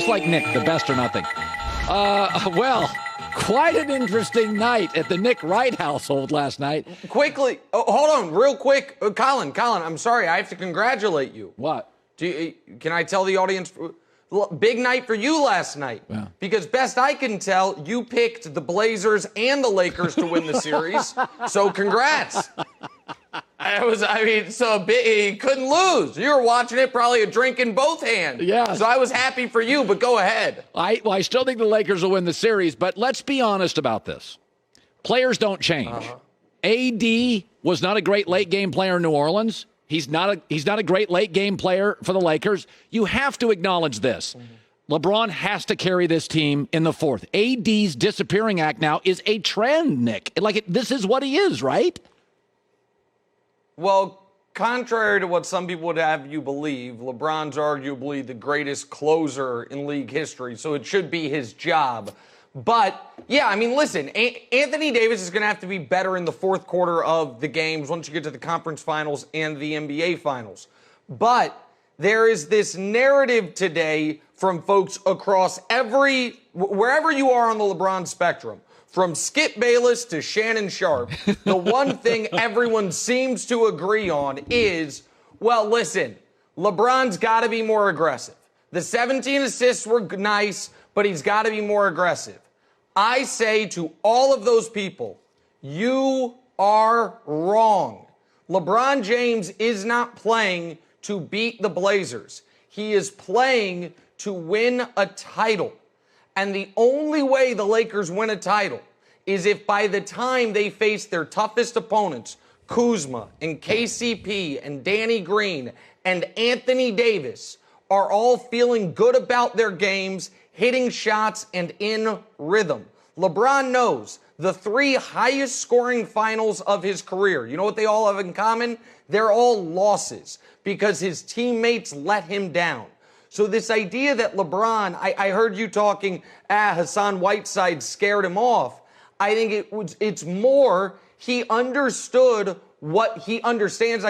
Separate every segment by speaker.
Speaker 1: like Nick, the best or nothing. Well, quite an interesting night at the Nick Wright household last night.
Speaker 2: Quickly, hold on, real quick. Colin, I'm sorry, I have to congratulate you.
Speaker 1: What?
Speaker 2: Can I tell the audience? Big night for you last night.
Speaker 1: Yeah.
Speaker 2: Because best I can tell, you picked the Blazers and the Lakers to win the series. So congrats. He couldn't lose. You were watching it, probably a drink in both hands.
Speaker 1: Yeah.
Speaker 2: So I was happy for you, but go ahead.
Speaker 1: I still think the Lakers will win the series, but let's be honest about this. Players don't change. AD was not a great late game player in New Orleans. He's not a great late game player for the Lakers. You have to acknowledge this. LeBron has to carry this team in the fourth. AD's disappearing act now is a trend, Nick. This is what he is, right?
Speaker 2: Well, contrary to what some people would have you believe, LeBron's arguably the greatest closer in league history, so it should be his job. But, yeah, I mean, listen, Anthony Davis is going to have to be better in the fourth quarter of the games once you get to the conference finals and the NBA finals. But there is this narrative today from folks across wherever you are on the LeBron spectrum, from Skip Bayless to Shannon Sharp, the one thing everyone seems to agree on is, well, listen, LeBron's got to be more aggressive. The 17 assists were nice, but he's got to be more aggressive. I say to all of those people, you are wrong. LeBron James is not playing to beat the Blazers. He is playing to win a title. And the only way the Lakers win a title is if by the time they face their toughest opponents, Kuzma and KCP and Danny Green and Anthony Davis, are all feeling good about their games, hitting shots, and in rhythm. LeBron knows the three highest scoring finals of his career. You know what they all have in common? They're all losses because his teammates let him down. So this idea that LeBron, I heard you talking, Hassan Whiteside scared him off. I think it's more he understood what he understands,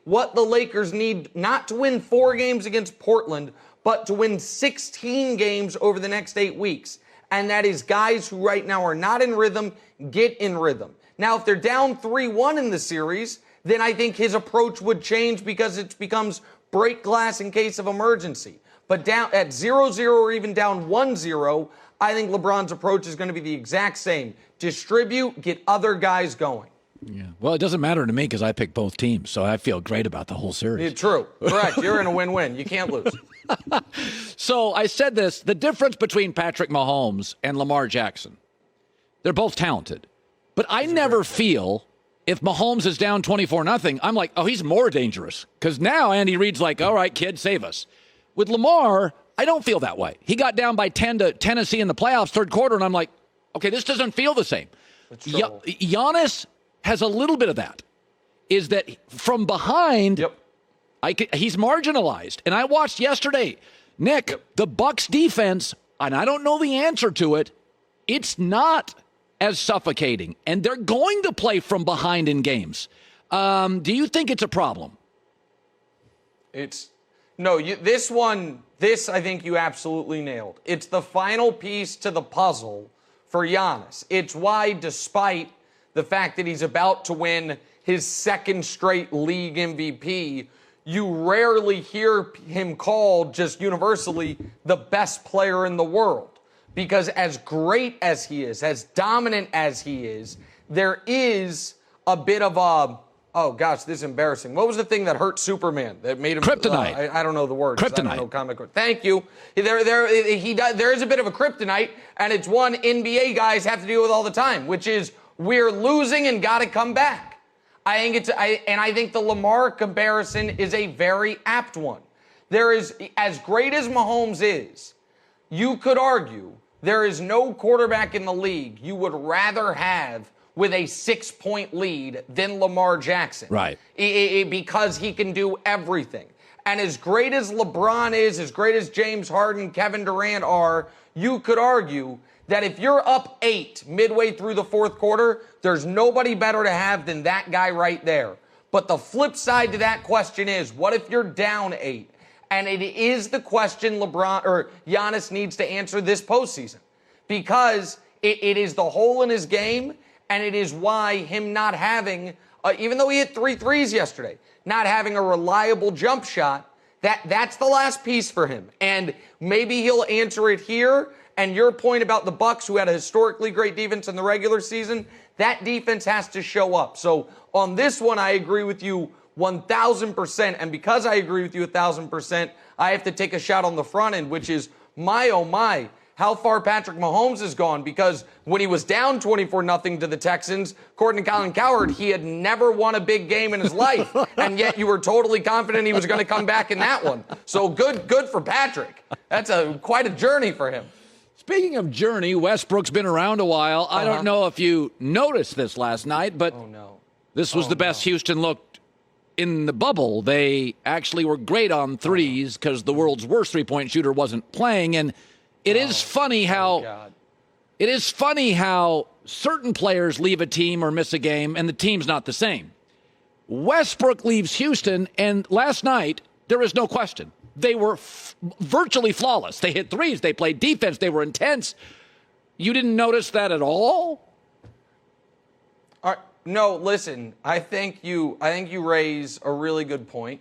Speaker 2: what the Lakers need not to win 4 games against Portland, but to win 16 games over the next 8 weeks. And that is guys who right now are not in rhythm, get in rhythm. Now, if they're down 3-1 in the series, then I think his approach would change because it becomes break glass in case of emergency. But down at 0-0 or even down 1-0, I think LeBron's approach is going to be the exact same. Distribute, get other guys going.
Speaker 1: Yeah. Well, it doesn't matter to me because I picked both teams, so I feel great about the whole series.
Speaker 2: Yeah, true. Correct. You're in a win-win. You can't lose.
Speaker 1: So I said this, the difference between Patrick Mahomes and Lamar Jackson, they're both talented. But I never feel if Mahomes is down 24-0, I'm like, oh, he's more dangerous. Because now Andy Reid's like, all right, kid, save us. With Lamar, I don't feel that way. He got down by 10 to Tennessee in the playoffs, third quarter, and I'm like, okay, this doesn't feel the same. Giannis has a little bit of that, is that from behind, he's marginalized. And I watched yesterday, Nick, the Bucks defense, and I don't know the answer to it, it's not as suffocating, and they're going to play from behind in games. Do you think it's a problem?
Speaker 2: This I think you absolutely nailed. It's the final piece to the puzzle for Giannis. It's why, despite the fact that he's about to win his second straight league MVP, you rarely hear him called just universally the best player in the world. Because as great as he is, as dominant as he is, there is a bit of a, oh gosh, this is embarrassing. What was the thing that hurt Superman that made him
Speaker 1: kryptonite?
Speaker 2: I don't know the words.
Speaker 1: Kryptonite.
Speaker 2: I don't know comic. Thank you. There is a bit of a kryptonite, and it's one NBA guys have to deal with all the time, which is we're losing and got to come back. I think the Lamar comparison is a very apt one. There is, as great as Mahomes is, you could argue there is no quarterback in the league you would rather have with a 6-point lead than Lamar Jackson.
Speaker 1: Right.
Speaker 2: Because he can do everything. And as great as LeBron is, as great as James Harden, Kevin Durant are, you could argue that if you're up 8 midway through the fourth quarter, there's nobody better to have than that guy right there. But the flip side to that question is, what if you're down 8? And it is the question LeBron or Giannis needs to answer this postseason, because it is the hole in his game, and it is why him not having, even though he hit 3 threes yesterday, not having a reliable jump shot, that's the last piece for him. And maybe he'll answer it here. And your point about the Bucks, who had a historically great defense in the regular season, that defense has to show up. So on this one, I agree with you 1,000%. And because I agree with you 1,000%, I have to take a shot on the front end, which is, my, oh my, how far Patrick Mahomes has gone. Because when he was down 24-0 to the Texans, according to Colin Cowherd, he had never won a big game in his life. And yet you were totally confident he was going to come back in that one. So good for Patrick. That's quite a journey for him.
Speaker 1: Speaking of journey, Westbrook's been around a while. I don't know if you noticed this last night, but this was the best Houston looked in the bubble. They actually were great on threes because the world's worst three-point shooter wasn't playing. And it is funny how certain players leave a team or miss a game, and the team's not the same. Westbrook leaves Houston, and last night there is no question. They were virtually flawless. They hit threes. They played defense. They were intense. You didn't notice that at all?
Speaker 2: No, listen. I think you raise a really good point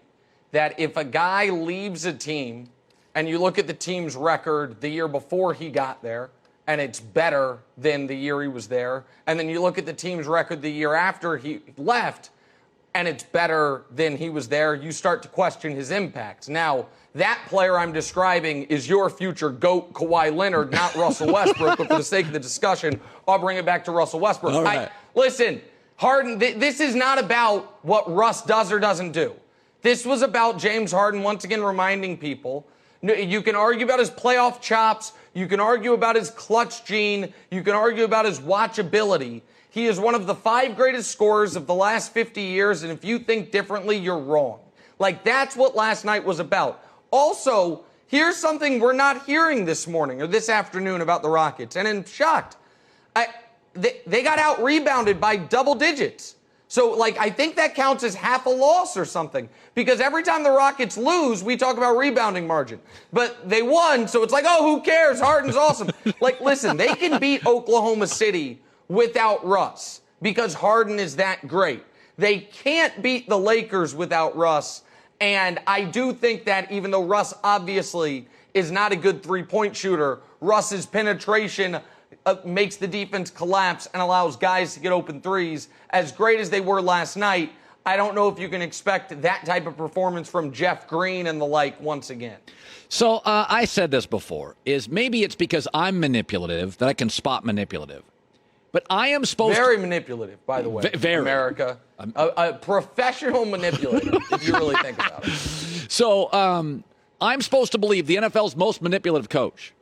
Speaker 2: that if a guy leaves a team and you look at the team's record the year before he got there, and it's better than the year he was there, and then you look at the team's record the year after he left, and it's better than he was there, you start to question his impact. Now, that player I'm describing is your future GOAT, Kawhi Leonard, not Russell Westbrook. But for the sake of the discussion, I'll bring it back to Russell Westbrook.
Speaker 1: All right.
Speaker 2: Listen, Harden, this is not about what Russ does or doesn't do. This was about James Harden once again reminding people. You can argue about his playoff chops. You can argue about his clutch gene. You can argue about his watchability. He is one of the 5 greatest scorers of the last 50 years, and if you think differently, you're wrong. Like, that's what last night was about. Also, here's something we're not hearing this morning or this afternoon about the Rockets, and I'm shocked. They got out-rebounded by double digits. So, I think that counts as half a loss or something, because every time the Rockets lose, we talk about rebounding margin. But they won, so it's like, oh, who cares? Harden's awesome. Listen, they can beat Oklahoma City without Russ because Harden is that great. They can't beat the Lakers without Russ. And I do think that even though Russ obviously is not a good three-point shooter, Russ's penetration makes the defense collapse and allows guys to get open threes. As great as they were last night, I don't know if you can expect that type of performance from Jeff Green and the like once again.
Speaker 1: So I said this before, is maybe it's because I'm manipulative that I can spot manipulative. But I am supposed
Speaker 2: Very manipulative, by the way,
Speaker 1: very.
Speaker 2: America. A professional manipulator, if you really think about it.
Speaker 1: So I'm supposed to believe the NFL's most manipulative coach.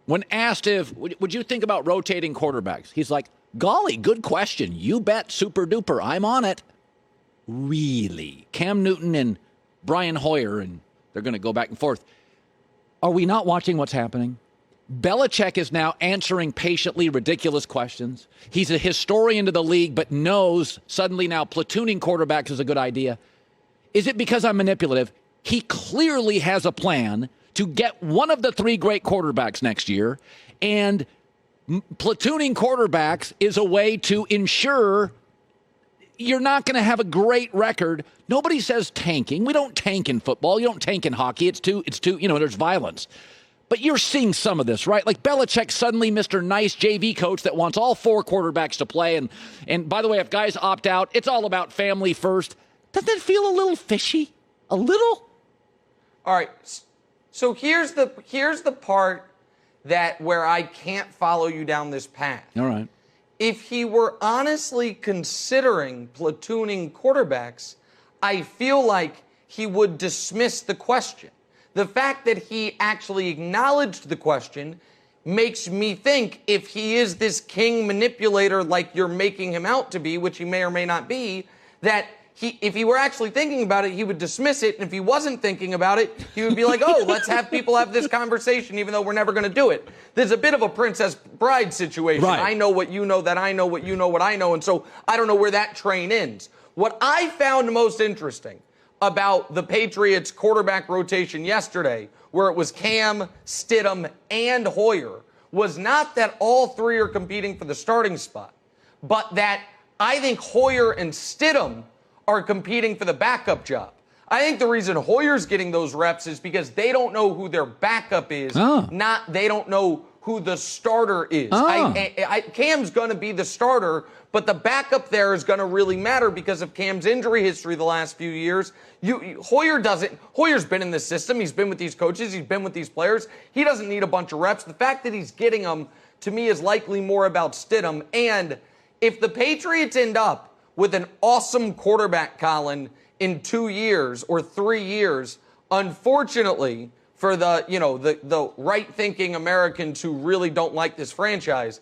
Speaker 1: When asked if, would you think about rotating quarterbacks? He's like, golly, good question. You bet, super duper. I'm on it. Really? Cam Newton and Brian Hoyer, and they're going to go back and forth. Are we not watching what's happening? Belichick is now answering patiently ridiculous questions. He's a historian to the league, but knows suddenly now platooning quarterbacks is a good idea. Is it because I'm manipulative? He clearly has a plan to get one of the 3 great quarterbacks next year, and platooning quarterbacks is a way to ensure you're not going to have a great record. Nobody says tanking. We don't tank in football. You don't tank in hockey. It's too, there's violence. But you're seeing some of this, right? Like Belichick suddenly Mr. Nice JV coach that wants all 4 quarterbacks to play. And by the way, if guys opt out, it's all about family first. Doesn't it feel a little fishy? A little?
Speaker 2: All right. So here's the part where I can't follow you down this path.
Speaker 1: All right.
Speaker 2: If he were honestly considering platooning quarterbacks, I feel like he would dismiss the question. The fact that he actually acknowledged the question makes me think if he is this king manipulator like you're making him out to be, which he may or may not be, that if he were actually thinking about it, he would dismiss it. And if he wasn't thinking about it, he would be like, oh, let's have people have this conversation, even though we're never going to do it. There's a bit of a Princess Bride situation.
Speaker 1: Right.
Speaker 2: I know what you know, that I know what you know, what I know. And so I don't know where that train ends. What I found most interesting about the Patriots quarterback rotation yesterday, where it was Cam, Stidham, and Hoyer, was not that all three are competing for the starting spot, but that I think Hoyer and Stidham are competing for the backup job. I think the reason Hoyer's getting those reps is because they don't know who their backup is, not they don't know who the starter is. Cam's going to be the starter, but the backup there is going to really matter because of Cam's injury history the last few years. Hoyer doesn't. Hoyer's been in this system. He's been with these coaches. He's been with these players. He doesn't need a bunch of reps. The fact that he's getting them, to me, is likely more about Stidham. And if the Patriots end up with an awesome quarterback, Colin, in 2 years or 3 years, unfortunately, for the right-thinking Americans who really don't like this franchise,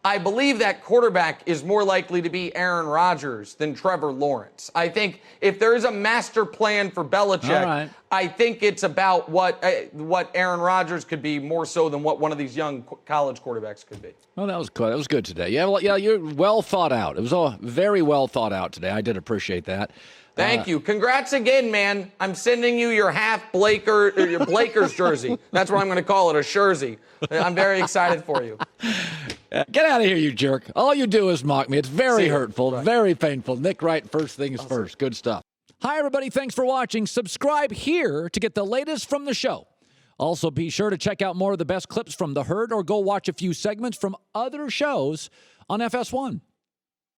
Speaker 2: I believe that quarterback is more likely to be Aaron Rodgers than Trevor Lawrence. I think if there is a master plan for Belichick, I think it's about what Aaron Rodgers could be more so than what one of these young college quarterbacks could be.
Speaker 1: Well, that was good. That was good today. Yeah, you're well thought out. It was all very well thought out today. I did appreciate that.
Speaker 2: Thank you. Congrats again, man. I'm sending you your your Blakers jersey. That's what I'm going to call it, a jersey. I'm very excited for you.
Speaker 1: Get out of here, you jerk. All you do is mock me. It's very hurtful, very painful. Nick Wright, first things first. Good stuff. Hi, everybody. Thanks for watching. Subscribe here to get the latest from the show. Also, be sure to check out more of the best clips from The Herd or go watch a few segments from other shows on FS1.